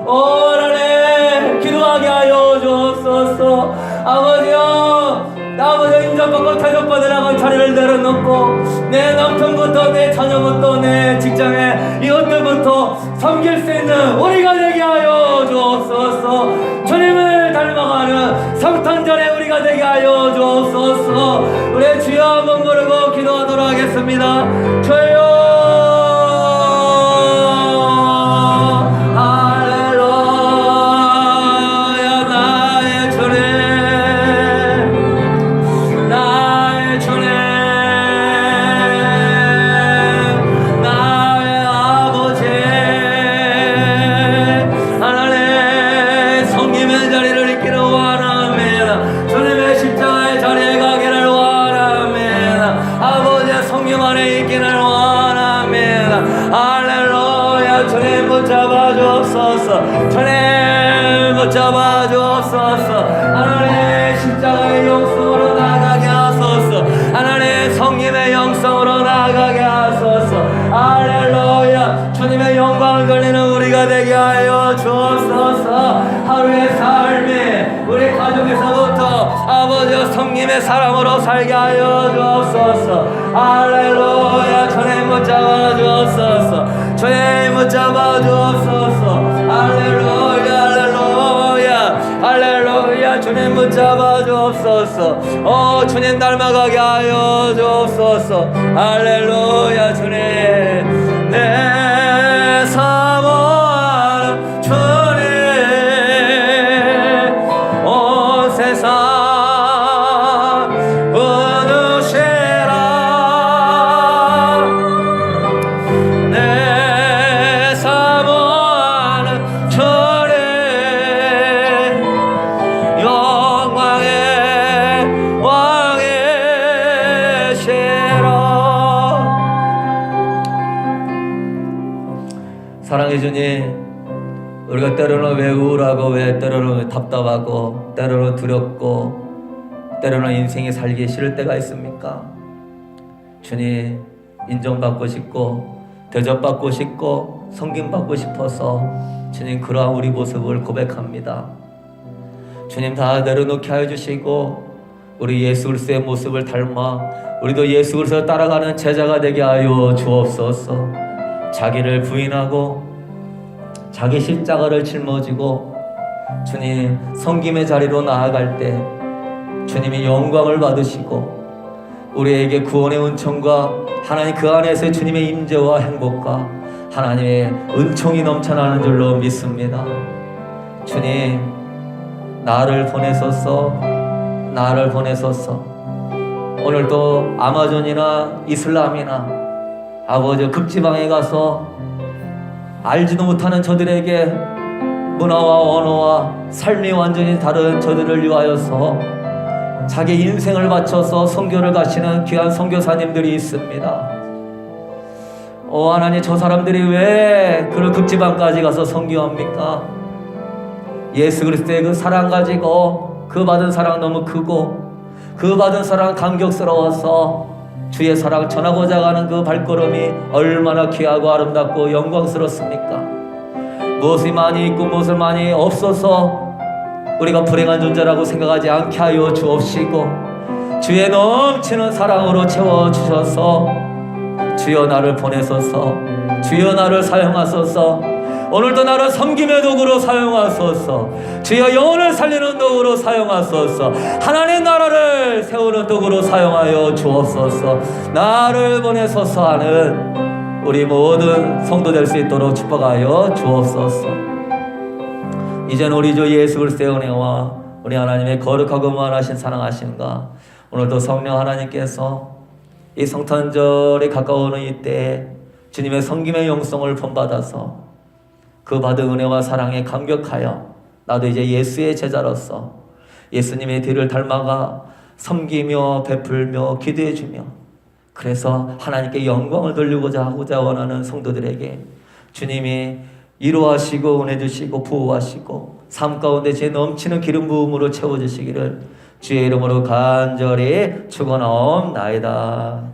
하나님 기도하게 하여 주옵소서. 아버지여, 아버지 인정받고 대접받으라고 자리를 내려놓고 내 남편부터 내 자녀부터 내 직장에 이것들부터 섬길 수 있는 우리가 되게 하여 주옵소서. 주님을 닮아가는 성탄절에 우리가 되게 하여 주옵소서. 우리 주여 한번 부르고 기도하도록 하겠습니다. 주여, 주님 붙잡아 주옵소서. 하나님 십자가의 영성으로 나아가게 하소서. 하나님 성님의 영성으로 나아가게 하소서. 할렐루야. 주님의 영광을 돌리는 우리가 되게 하여 주옵소서. 하루의 삶이 우리 가정에서부터 아버지 성님의 사람으로 살게 하여 주옵소서. 할렐루야. 주님 붙잡아 주옵소서. 주님 붙잡아 주옵소서. 할렐루야, 할렐루야, 할렐루야. 주님 붙잡아 주옵소서. 주님 닮아가게 하여 주옵소서. 할렐루야. 주님 내 사모하는 주님, 온 세상 부르시라. 내 사모하는 주님, 영광의 왕의 사랑의 주님, 우리가 때로는 왜 우울하고, 왜 때로는 답답하고, 때로는 두렵고, 때로는 인생이 살기 싫을 때가 있습니까? 주님, 인정받고 싶고 대접받고 싶고 섬김받고 싶어서 주님, 그러한 우리 모습을 고백합니다. 주님, 다 내려놓게 해주시고 우리 예수 그리스도의 모습을 닮아 우리도 예수 그리스도를 따라가는 제자가 되게 하여 주옵소서. 자기를 부인하고 자기 십자가를 짊어지고 주님, 섬김의 자리로 나아갈 때 주님이 영광을 받으시고 우리에게 구원의 은총과 하나님 그 안에서 주님의 임재와 행복과 하나님의 은총이 넘쳐나는 줄로 믿습니다. 주님, 나를 보내소서. 나를 보내소서. 오늘도 아마존이나 이슬람이나 아버지 극지방에 가서 알지도 못하는 저들에게 문화와 언어와 삶이 완전히 다른 저들을 위하여서 자기 인생을 바쳐서 선교를 가시는 귀한 선교사님들이 있습니다. 하나님, 저 사람들이 왜 그런 극지방까지 가서 선교합니까? 예수 그리스도의 그 사랑 가지고 그 받은 사랑 너무 크고 그 받은 사랑 감격스러워서 주의 사랑 전하고자 가는 그 발걸음이 얼마나 귀하고 아름답고 영광스럽습니까? 무엇이 많이 있고 무엇을 많이 없어서 우리가 불행한 존재라고 생각하지 않게 하여 주옵시고 주의 넘치는 사랑으로 채워주셔서 주여 나를 보내소서. 주여 나를 사용하소서. 오늘도 나를 섬김의 도구로 사용하소서. 주여 영혼을 살리는 도구로 사용하소서. 하나님 나라를 세우는 도구로 사용하여 주옵소서. 나를 보내소서 하는 우리 모든 성도 될 수 있도록 축복하여 주옵소서. 이제는 우리 주 예수 그리스도의 은혜와 우리 하나님의 거룩하고 무한하신 사랑하심과 오늘도 성령 하나님께서 이 성탄절이 가까워오는 이때에 주님의 섬김의 영성을 본받아서 그 받은 은혜와 사랑에 감격하여 나도 이제 예수의 제자로서 예수님의 뒤를 닮아가 섬기며 베풀며 기도해주며 그래서 하나님께 영광을 돌리고자 하고자 원하는 성도들에게 주님이 위로하시고 은혜 주시고 보호하시고 삶 가운데 제 넘치는 기름 부음으로 채워주시기를 주의 이름으로 간절히 축원하옵나이다.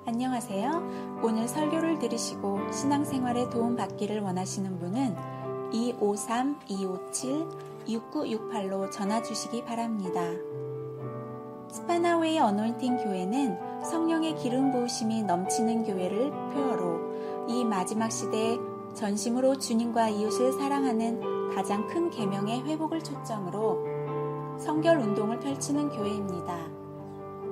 안녕하세요. 오늘 설교를 들으시고 신앙생활에 도움받기를 원하시는 분은 253-257-6968로 전화주시기 바랍니다. 스파나웨이 어노인팅 교회는 성령의 기름 부으심이 넘치는 교회를 표어로 이 마지막 시대에 전심으로 주님과 이웃을 사랑하는 가장 큰 계명의 회복을 초점으로 성결 운동을 펼치는 교회입니다.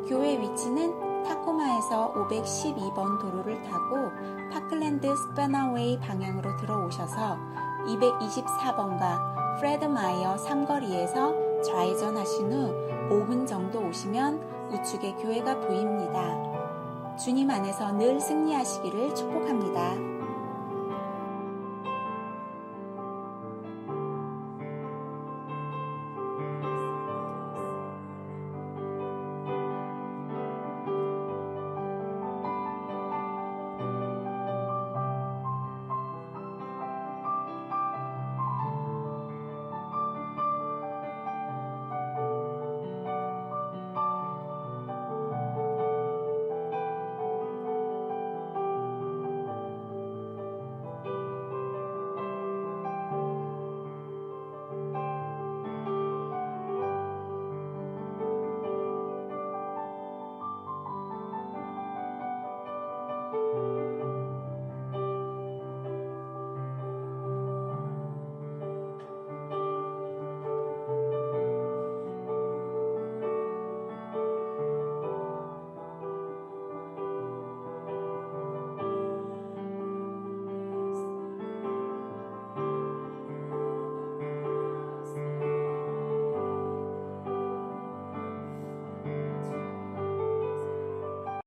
교회 위치는 타코마에서 512번 도로를 타고 파클랜드 스파나웨이 방향으로 들어오셔서 224번가 프레드 마이어 삼거리에서 좌회전하신 후 5분 정도 오시면 우측에 교회가 보입니다. 주님 안에서 늘 승리하시기를 축복합니다.